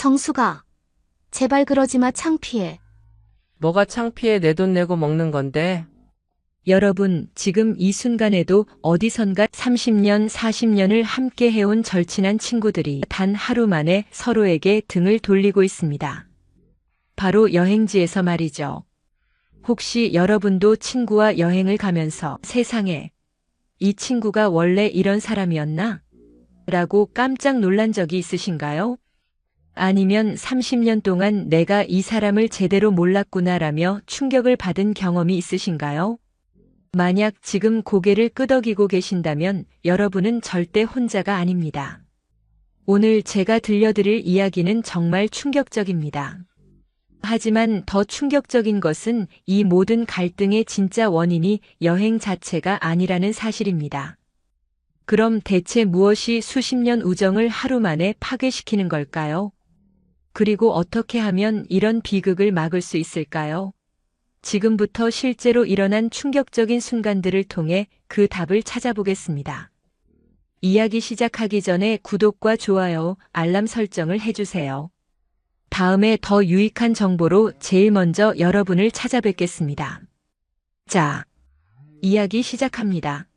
정수가, 제발 그러지 마, 창피해. 뭐가 창피해. 내 돈 내고 먹는 건데. 여러분, 지금 이 순간에도 어디선가 30년, 40년을 함께 해온 절친한 친구들이 단 하루 만에 서로에게 등을 돌리고 있습니다. 바로 여행지에서 말이죠. 혹시 여러분도 친구와 여행을 가면서 세상에, 이 친구가 원래 이런 사람이었나? 라고 깜짝 놀란 적이 있으신가요? 아니면 30년 동안 내가 이 사람을 제대로 몰랐구나라며 충격을 받은 경험이 있으신가요? 만약 지금 고개를 끄덕이고 계신다면 여러분은 절대 혼자가 아닙니다. 오늘 제가 들려드릴 이야기는 정말 충격적입니다. 하지만 더 충격적인 것은 이 모든 갈등의 진짜 원인이 여행 자체가 아니라는 사실입니다. 그럼 대체 무엇이 수십 년 우정을 하루 만에 파괴시키는 걸까요? 그리고 어떻게 하면 이런 비극을 막을 수 있을까요? 지금부터 실제로 일어난 충격적인 순간들을 통해 그 답을 찾아보겠습니다. 이야기 시작하기 전에 구독과 좋아요, 알람 설정을 해주세요. 다음에 더 유익한 정보로 제일 먼저 여러분을 찾아뵙겠습니다. 자, 이야기 시작합니다.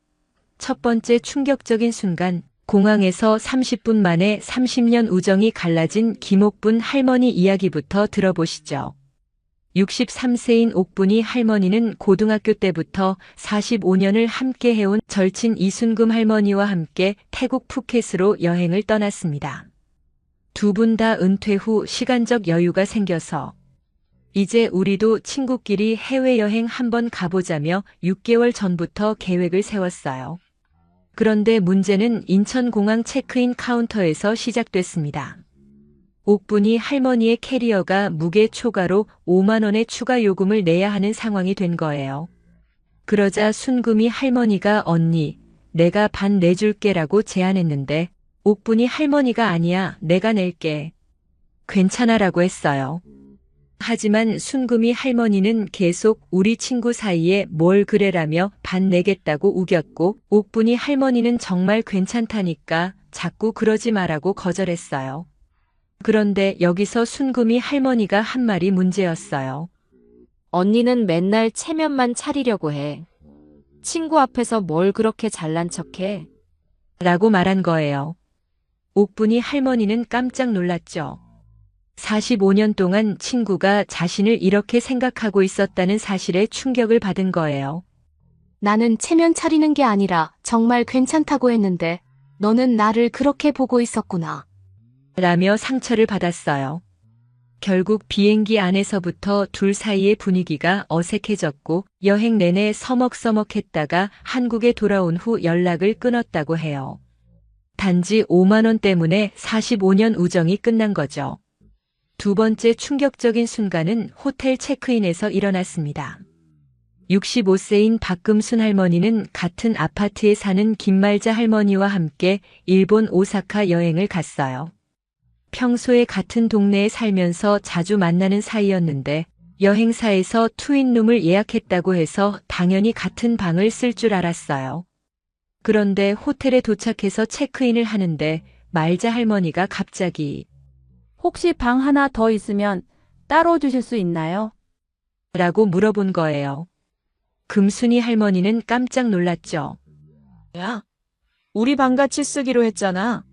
첫 번째 충격적인 순간, 공항에서 30분 만에 30년 우정이 갈라진 김옥분 할머니 이야기부터 들어보시죠. 63세인 옥분이 할머니는 고등학교 때부터 45년을 함께 해온 절친 이순금 할머니와 함께 태국 푸켓으로 여행을 떠났습니다. 두 분 다 은퇴 후 시간적 여유가 생겨서 이제 우리도 친구끼리 해외여행 한번 가보자며 6개월 전부터 계획을 세웠어요. 그런데 문제는 인천공항 체크인 카운터에서 시작됐습니다. 옥분이 할머니의 캐리어가 무게 초과로 5만 원의 추가 요금을 내야 하는 상황이 된 거예요. 그러자 순금이 할머니가 언니, 내가 반 내줄게라고 제안했는데 옥분이 할머니가 아니야, 내가 낼게. 괜찮아라고 했어요. 하지만 순금이 할머니는 계속 우리 친구 사이에 뭘 그래라며 반 내겠다고 우겼고 옥분이 할머니는 정말 괜찮다니까 자꾸 그러지 마라고 거절했어요. 그런데 여기서 순금이 할머니가 한 말이 문제였어요. 언니는 맨날 체면만 차리려고 해. 친구 앞에서 뭘 그렇게 잘난 척해? 라고 말한 거예요. 옥분이 할머니는 깜짝 놀랐죠. 45년 동안 친구가 자신을 이렇게 생각하고 있었다는 사실에 충격을 받은 거예요. 나는 체면 차리는 게 아니라 정말 괜찮다고 했는데 너는 나를 그렇게 보고 있었구나. 라며 상처를 받았어요. 결국 비행기 안에서부터 둘 사이의 분위기가 어색해졌고 여행 내내 서먹서먹했다가 한국에 돌아온 후 연락을 끊었다고 해요. 단지 5만 원 때문에 45년 우정이 끝난 거죠. 두 번째 충격적인 순간은 호텔 체크인에서 일어났습니다. 65세인 박금순 할머니는 같은 아파트에 사는 김말자 할머니와 함께 일본 오사카 여행을 갔어요. 평소에 같은 동네에 살면서 자주 만나는 사이였는데 여행사에서 트윈룸을 예약했다고 해서 당연히 같은 방을 쓸 줄 알았어요. 그런데 호텔에 도착해서 체크인을 하는데 말자 할머니가 갑자기 혹시 방 하나 더 있으면 따로 주실 수 있나요? 라고 물어본 거예요. 금순이 할머니는 깜짝 놀랐죠. 야, 우리 방 같이 쓰기로 했잖아.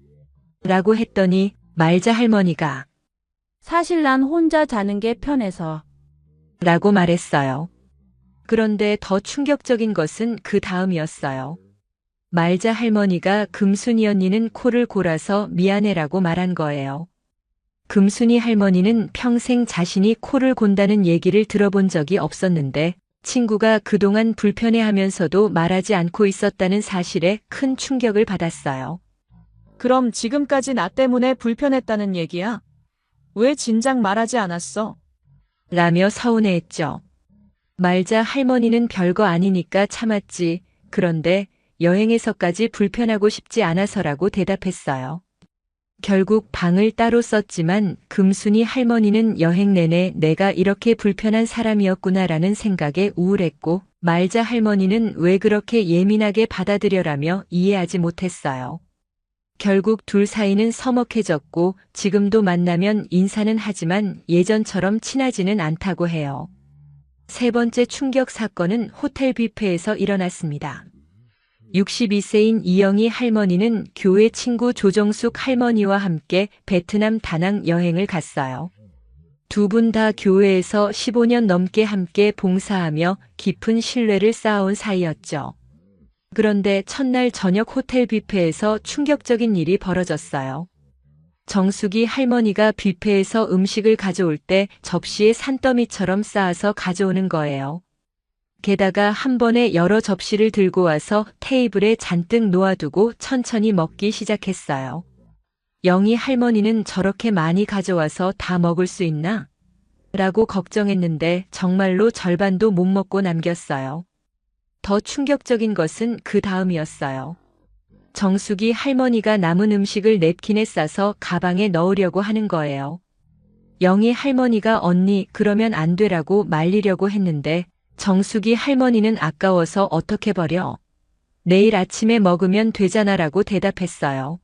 라고 했더니 말자 할머니가 사실 난 혼자 자는 게 편해서. 라고 말했어요. 그런데 더 충격적인 것은 그 다음이었어요. 말자 할머니가 금순이 언니는 코를 골아서 미안해라고 말한 거예요. 금순이 할머니는 평생 자신이 코를 곤다는 얘기를 들어본 적이 없었는데 친구가 그동안 불편해하면서도 말하지 않고 있었다는 사실에 큰 충격을 받았어요. 그럼 지금까지 나 때문에 불편했다는 얘기야? 왜 진작 말하지 않았어? 라며 서운해했죠. 말자 할머니는 별거 아니니까 참았지. 그런데 여행에서까지 불편하고 싶지 않아서라고 대답했어요. 결국 방을 따로 썼지만 금순이 할머니는 여행 내내 내가 이렇게 불편한 사람이었구나라는 생각에 우울했고 말자 할머니는 왜 그렇게 예민하게 받아들여라며 이해하지 못했어요. 결국 둘 사이는 서먹해졌고 지금도 만나면 인사는 하지만 예전처럼 친하지는 않다고 해요. 세 번째 충격 사건은 호텔 뷔페에서 일어났습니다. 62세인 이영희 할머니는 교회 친구 조정숙 할머니와 함께 베트남 다낭 여행을 갔어요. 두 분 다 교회에서 15년 넘게 함께 봉사하며 깊은 신뢰를 쌓아온 사이였죠. 그런데 첫날 저녁 호텔 뷔페에서 충격적인 일이 벌어졌어요. 정숙이 할머니가 뷔페에서 음식을 가져올 때 접시에 산더미처럼 쌓아서 가져오는 거예요. 게다가 한 번에 여러 접시를 들고 와서 테이블에 잔뜩 놓아두고 천천히 먹기 시작했어요. 영희 할머니는 저렇게 많이 가져와서 다 먹을 수 있나? 라고 걱정했는데 정말로 절반도 못 먹고 남겼어요. 더 충격적인 것은 그 다음이었어요. 정숙이 할머니가 남은 음식을 냅킨에 싸서 가방에 넣으려고 하는 거예요. 영희 할머니가 언니 그러면 안 되라고 말리려고 했는데 정숙이 할머니는 아까워서 어떻게 버려? 내일 아침에 먹으면 되잖아라고 대답했어요.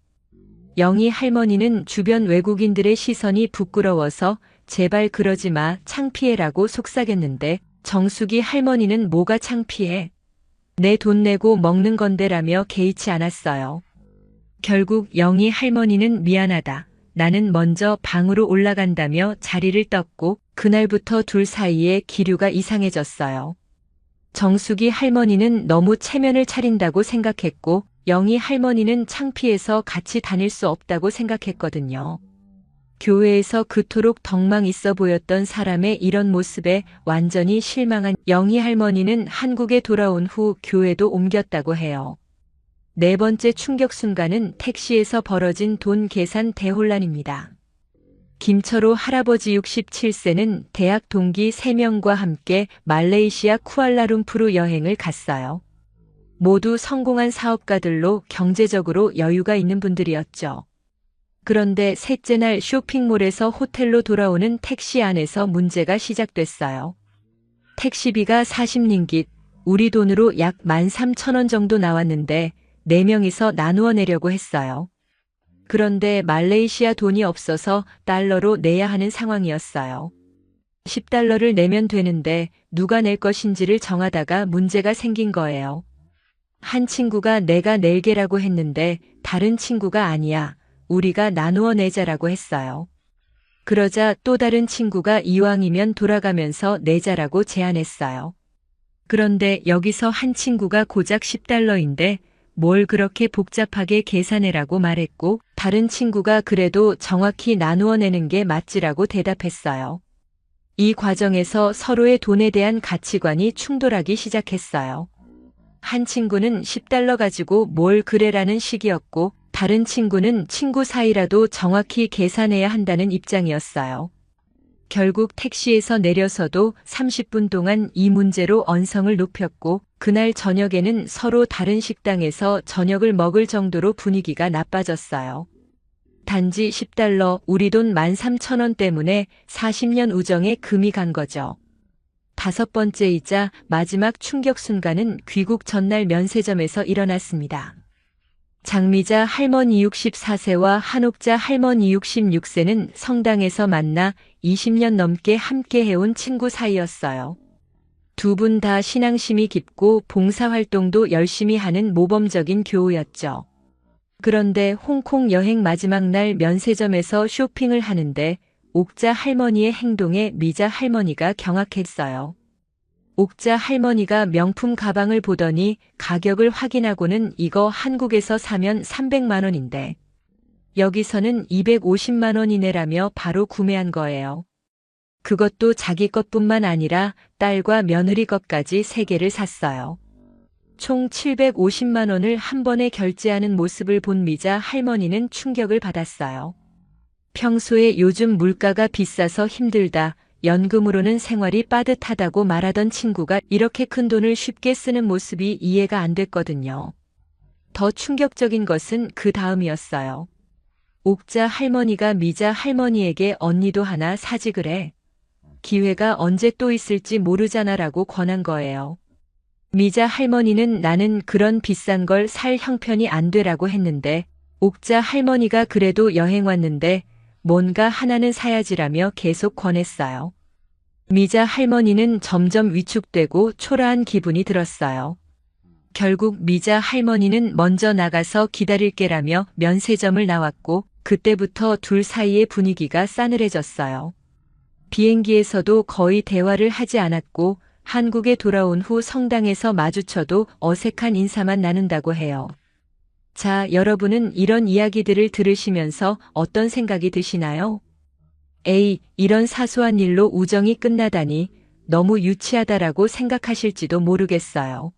영희 할머니는 주변 외국인들의 시선이 부끄러워서 제발 그러지 마 창피해라고 속삭였는데 정숙이 할머니는 뭐가 창피해? 내 돈 내고 먹는 건데라며 개의치 않았어요. 결국 영희 할머니는 미안하다. 나는 먼저 방으로 올라간다며 자리를 떴고 그날부터 둘 사이에 기류가 이상해졌어요. 정숙이 할머니는 너무 체면을 차린다고 생각했고 영희 할머니는 창피해서 같이 다닐 수 없다고 생각했거든요. 교회에서 그토록 덕망 있어 보였던 사람의 이런 모습에 완전히 실망한 영희 할머니는 한국에 돌아온 후 교회도 옮겼다고 해요. 네 번째 충격 순간은 택시에서 벌어진 돈 계산 대혼란입니다. 김철호 할아버지 67세는 대학 동기 3명과 함께 말레이시아 쿠알라룸푸르 여행을 갔어요. 모두 성공한 사업가들로 경제적으로 여유가 있는 분들이었죠. 그런데 셋째 날 쇼핑몰에서 호텔로 돌아오는 택시 안에서 문제가 시작됐어요. 택시비가 40링깃, 우리 돈으로 약 13,000원 정도 나왔는데 4명이서 나누어 내려고 했어요. 그런데 말레이시아 돈이 없어서 달러로 내야 하는 상황이었어요. 10달러를 내면 되는데 누가 낼 것인지를 정하다가 문제가 생긴 거예요. 한 친구가 내가 낼게라고 했는데 다른 친구가 아니야. 우리가 나누어 내자라고 했어요. 그러자 또 다른 친구가 이왕이면 돌아가면서 내자라고 제안했어요. 그런데 여기서 한 친구가 고작 10달러인데 뭘 그렇게 복잡하게 계산해라고 말했고 다른 친구가 그래도 정확히 나누어 내는 게 맞지라고 대답했어요. 이 과정에서 서로의 돈에 대한 가치관이 충돌하기 시작했어요. 한 친구는 10달러 가지고 뭘 그래라는 식이었고 다른 친구는 친구 사이라도 정확히 계산해야 한다는 입장이었어요. 결국 택시에서 내려서도 30분 동안 이 문제로 언성을 높였고 그날 저녁에는 서로 다른 식당에서 저녁을 먹을 정도로 분위기가 나빠졌어요. 단지 10달러 우리 돈 13,000원 때문에 40년 우정에 금이 간 거죠. 다섯 번째이자 마지막 충격 순간은 귀국 전날 면세점에서 일어났습니다. 장미자 할머니 64세와 한옥자 할머니 66세는 성당에서 만나 20년 넘게 함께 해온 친구 사이였어요. 두 분 다 신앙심이 깊고 봉사활동도 열심히 하는 모범적인 교우였죠. 그런데 홍콩 여행 마지막 날 면세점에서 쇼핑을 하는데 옥자 할머니의 행동에 미자 할머니가 경악했어요. 옥자 할머니가 명품 가방을 보더니 가격을 확인하고는 이거 한국에서 사면 300만 원인데 여기서는 250만 원이네라며 바로 구매한 거예요. 그것도 자기 것뿐만 아니라 딸과 며느리 것까지 3개를 샀어요. 총 750만 원을 한 번에 결제하는 모습을 본 미자 할머니는 충격을 받았어요. 평소에 요즘 물가가 비싸서 힘들다. 연금으로는 생활이 빠듯하다고 말하던 친구가 이렇게 큰 돈을 쉽게 쓰는 모습이 이해가 안 됐거든요. 더 충격적인 것은 그 다음이었어요. 옥자 할머니가 미자 할머니에게 언니도 하나 사지 그래. 기회가 언제 또 있을지 모르잖아라고 권한 거예요. 미자 할머니는 나는 그런 비싼 걸 살 형편이 안 되라고 했는데 옥자 할머니가 그래도 여행 왔는데 뭔가 하나는 사야지라며 계속 권했어요. 미자 할머니는 점점 위축되고 초라한 기분이 들었어요. 결국 미자 할머니는 먼저 나가서 기다릴게라며 면세점을 나왔고 그때부터 둘 사이의 분위기가 싸늘해졌어요. 비행기에서도 거의 대화를 하지 않았고 한국에 돌아온 후 성당에서 마주쳐도 어색한 인사만 나눈다고 해요. 자, 여러분은 이런 이야기들을 들으시면서 어떤 생각이 드시나요? 에이, 이런 사소한 일로 우정이 끝나다니 너무 유치하다라고 생각하실지도 모르겠어요.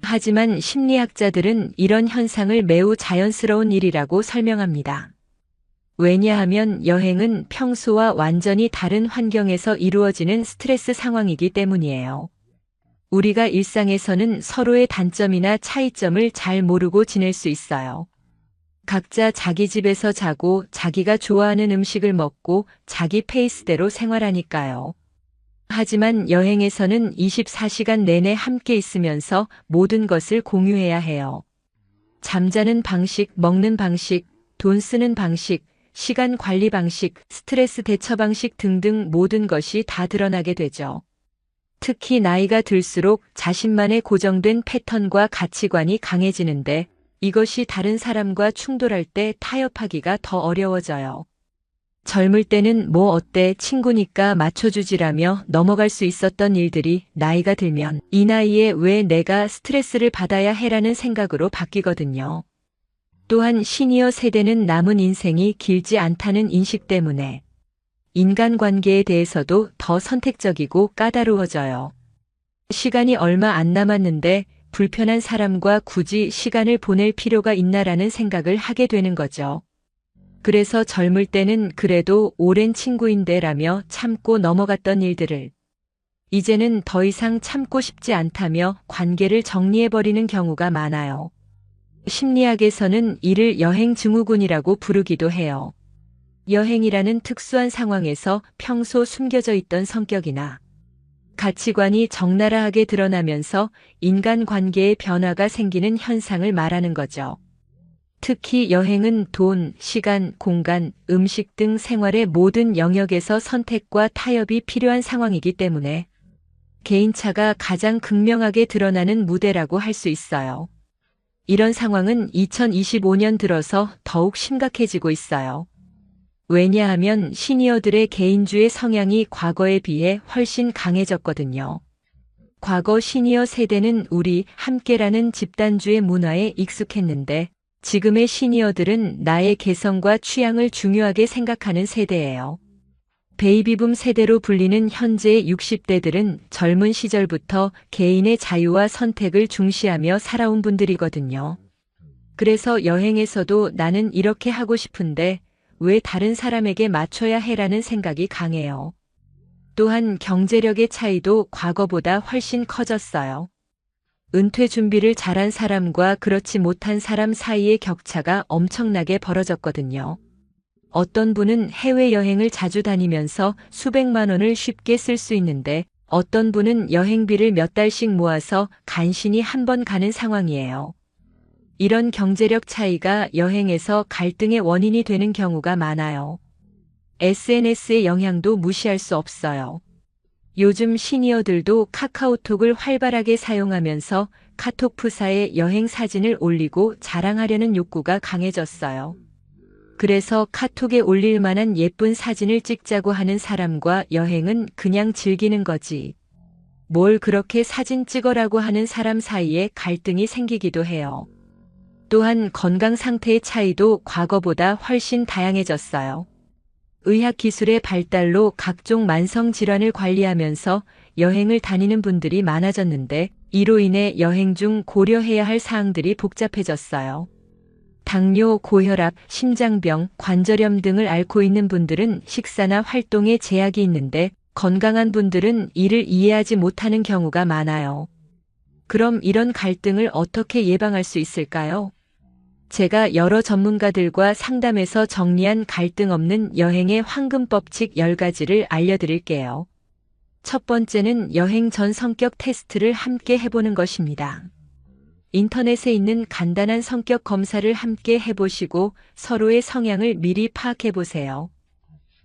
하지만 심리학자들은 이런 현상을 매우 자연스러운 일이라고 설명합니다. 왜냐하면 여행은 평소와 완전히 다른 환경에서 이루어지는 스트레스 상황이기 때문이에요. 우리가 일상에서는 서로의 단점이나 차이점을 잘 모르고 지낼 수 있어요. 각자 자기 집에서 자고 자기가 좋아하는 음식을 먹고 자기 페이스대로 생활하니까요. 하지만 여행에서는 24시간 내내 함께 있으면서 모든 것을 공유해야 해요. 잠자는 방식, 먹는 방식, 돈 쓰는 방식, 시간 관리 방식, 스트레스 대처 방식 등등 모든 것이 다 드러나게 되죠. 특히 나이가 들수록 자신만의 고정된 패턴과 가치관이 강해지는데 이것이 다른 사람과 충돌할 때 타협하기가 더 어려워져요. 젊을 때는 뭐 어때 친구니까 맞춰주지라며 넘어갈 수 있었던 일들이 나이가 들면 이 나이에 왜 내가 스트레스를 받아야 해라는 생각으로 바뀌거든요. 또한 시니어 세대는 남은 인생이 길지 않다는 인식 때문에 인간관계에 대해서도 더 선택적이고 까다로워져요. 시간이 얼마 안 남았는데 불편한 사람과 굳이 시간을 보낼 필요가 있나라는 생각을 하게 되는 거죠. 그래서 젊을 때는 그래도 오랜 친구인데라며 참고 넘어갔던 일들을 이제는 더 이상 참고 싶지 않다며 관계를 정리해버리는 경우가 많아요. 심리학에서는 이를 여행 증후군이라고 부르기도 해요. 여행이라는 특수한 상황에서 평소 숨겨져 있던 성격이나 가치관이 적나라하게 드러나면서 인간관계에 변화가 생기는 현상을 말하는 거죠. 특히 여행은 돈, 시간, 공간, 음식 등 생활의 모든 영역에서 선택과 타협이 필요한 상황이기 때문에 개인차가 가장 극명하게 드러나는 무대라고 할 수 있어요. 이런 상황은 2025년 들어서 더욱 심각해지고 있어요. 왜냐하면 시니어들의 개인주의 성향이 과거에 비해 훨씬 강해졌거든요. 과거 시니어 세대는 우리 함께라는 집단주의 문화에 익숙했는데 지금의 시니어들은 나의 개성과 취향을 중요하게 생각하는 세대예요. 베이비붐 세대로 불리는 현재의 60대들은 젊은 시절부터 개인의 자유와 선택을 중시하며 살아온 분들이거든요. 그래서 여행에서도 나는 이렇게 하고 싶은데 왜 다른 사람에게 맞춰야 해라는 생각이 강해요. 또한 경제력의 차이도 과거보다 훨씬 커졌어요. 은퇴 준비를 잘한 사람과 그렇지 못한 사람 사이의 격차가 엄청나게 벌어졌거든요. 어떤 분은 해외여행을 자주 다니면서 수백만 원을 쉽게 쓸 수 있는데 어떤 분은 여행비를 몇 달씩 모아서 간신히 한 번 가는 상황이에요. 이런 경제력 차이가 여행에서 갈등의 원인이 되는 경우가 많아요. SNS의 영향도 무시할 수 없어요. 요즘 시니어들도 카카오톡을 활발하게 사용하면서 카톡 프사에 여행 사진을 올리고 자랑하려는 욕구가 강해졌어요. 그래서 카톡에 올릴 만한 예쁜 사진을 찍자고 하는 사람과 여행은 그냥 즐기는 거지. 뭘 그렇게 사진 찍어라고 하는 사람 사이에 갈등이 생기기도 해요. 또한 건강 상태의 차이도 과거보다 훨씬 다양해졌어요. 의학기술의 발달로 각종 만성질환을 관리하면서 여행을 다니는 분들이 많아졌는데 이로 인해 여행 중 고려해야 할 사항들이 복잡해졌어요. 당뇨, 고혈압, 심장병, 관절염 등을 앓고 있는 분들은 식사나 활동에 제약이 있는데 건강한 분들은 이를 이해하지 못하는 경우가 많아요. 그럼 이런 갈등을 어떻게 예방할 수 있을까요? 제가 여러 전문가들과 상담해서 정리한 갈등 없는 여행의 황금 법칙 10가지를 알려드릴게요. 첫 번째는 여행 전 성격 테스트를 함께 해보는 것입니다. 인터넷에 있는 간단한 성격 검사를 함께 해보시고 서로의 성향을 미리 파악해보세요.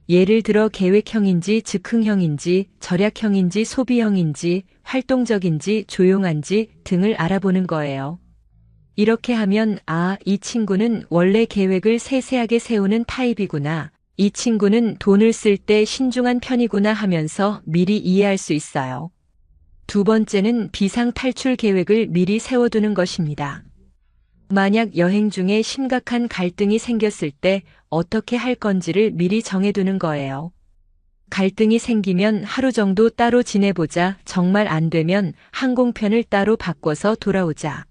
예를 들어 계획형인지 즉흥형인지 절약형인지 소비형인지 활동적인지 조용한지 등을 알아보는 거예요. 이렇게 하면 이 친구는 원래 계획을 세세하게 세우는 타입이구나. 이 친구는 돈을 쓸 때 신중한 편이구나 하면서 미리 이해할 수 있어요. 두 번째는 비상 탈출 계획을 미리 세워두는 것입니다. 만약 여행 중에 심각한 갈등이 생겼을 때 어떻게 할 건지를 미리 정해두는 거예요. 갈등이 생기면 하루 정도 따로 지내보자. 정말 안 되면 항공편을 따로 바꿔서 돌아오자.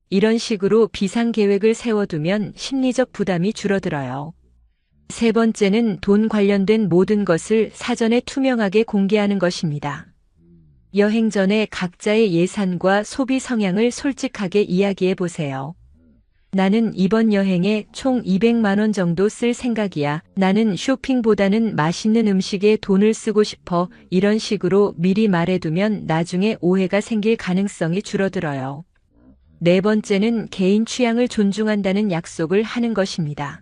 이런 식으로 비상 계획을 세워두면 심리적 부담이 줄어들어요. 세 번째는 돈 관련된 모든 것을 사전에 투명하게 공개하는 것입니다. 여행 전에 각자의 예산과 소비 성향을 솔직하게 이야기해 보세요. 나는 이번 여행에 총 200만 원 정도 쓸 생각이야. 나는 쇼핑보다는 맛있는 음식에 돈을 쓰고 싶어. 이런 식으로 미리 말해두면 나중에 오해가 생길 가능성이 줄어들어요. 네 번째는 개인 취향을 존중한다는 약속을 하는 것입니다.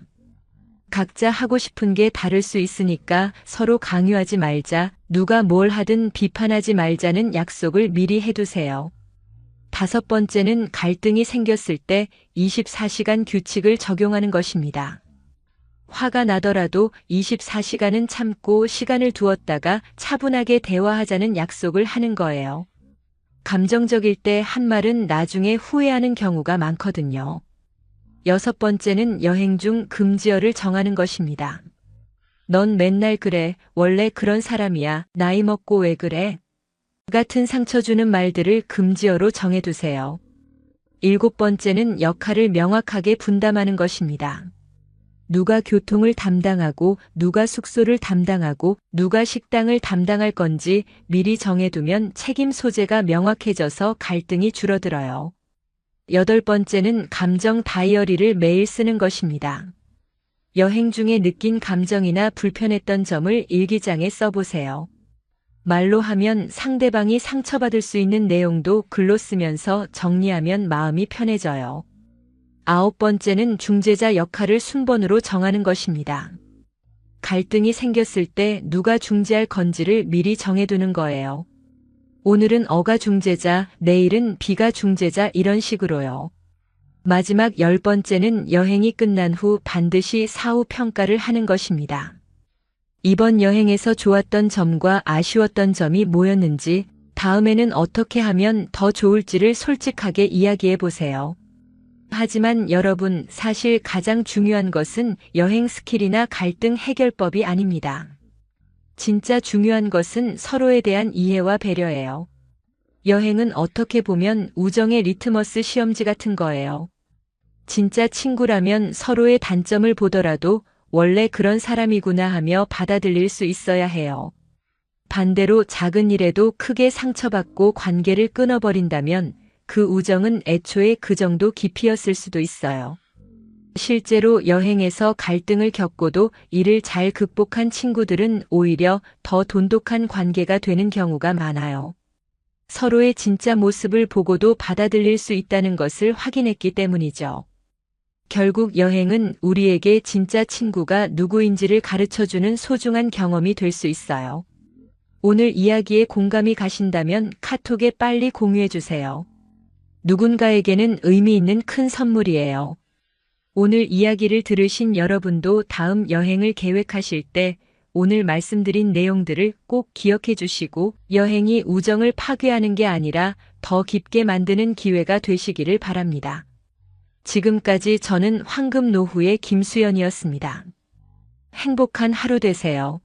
각자 하고 싶은 게 다를 수 있으니까 서로 강요하지 말자. 누가 뭘 하든 비판하지 말자는 약속을 미리 해두세요. 다섯 번째는 갈등이 생겼을 때 24시간 규칙을 적용하는 것입니다. 화가 나더라도 24시간은 참고 시간을 두었다가 차분하게 대화하자는 약속을 하는 거예요. 감정적일 때 한 말은 나중에 후회하는 경우가 많거든요. 여섯 번째는 여행 중 금지어를 정하는 것입니다. 넌 맨날 그래. 원래 그런 사람이야. 나이 먹고 왜 그래? 같은 상처 주는 말들을 금지어로 정해두세요. 일곱 번째는 역할을 명확하게 분담하는 것입니다. 누가 교통을 담당하고 누가 숙소를 담당하고 누가 식당을 담당할 건지 미리 정해두면 책임 소재가 명확해져서 갈등이 줄어들어요. 여덟 번째는 감정 다이어리를 매일 쓰는 것입니다. 여행 중에 느낀 감정이나 불편했던 점을 일기장에 써보세요. 말로 하면 상대방이 상처받을 수 있는 내용도 글로 쓰면서 정리하면 마음이 편해져요. 아홉 번째는 중재자 역할을 순번으로 정하는 것입니다. 갈등이 생겼을 때 누가 중재할 건지를 미리 정해두는 거예요. 오늘은 어가 중재자, 내일은 비가 중재자 이런 식으로요. 마지막 10번째는 여행이 끝난 후 반드시 사후 평가를 하는 것입니다. 이번 여행에서 좋았던 점과 아쉬웠던 점이 뭐였는지, 다음에는 어떻게 하면 더 좋을지를 솔직하게 이야기해 보세요. 하지만 여러분, 사실 가장 중요한 것은 여행 스킬이나 갈등 해결법이 아닙니다. 진짜 중요한 것은 서로에 대한 이해와 배려예요. 여행은 어떻게 보면 우정의 리트머스 시험지 같은 거예요. 진짜 친구라면 서로의 단점을 보더라도 원래 그런 사람이구나 하며 받아들일 수 있어야 해요. 반대로 작은 일에도 크게 상처받고 관계를 끊어버린다면 그 우정은 애초에 그 정도 깊이였을 수도 있어요. 실제로 여행에서 갈등을 겪고도 이를 잘 극복한 친구들은 오히려 더 돈독한 관계가 되는 경우가 많아요. 서로의 진짜 모습을 보고도 받아들일 수 있다는 것을 확인했기 때문이죠. 결국 여행은 우리에게 진짜 친구가 누구인지를 가르쳐주는 소중한 경험이 될 수 있어요. 오늘 이야기에 공감이 가신다면 카톡에 빨리 공유해주세요. 누군가에게는 의미 있는 큰 선물이에요. 오늘 이야기를 들으신 여러분도 다음 여행을 계획하실 때 오늘 말씀드린 내용들을 꼭 기억해 주시고 여행이 우정을 파괴하는 게 아니라 더 깊게 만드는 기회가 되시기를 바랍니다. 지금까지 저는 황금 노후의 김수연이었습니다. 행복한 하루 되세요.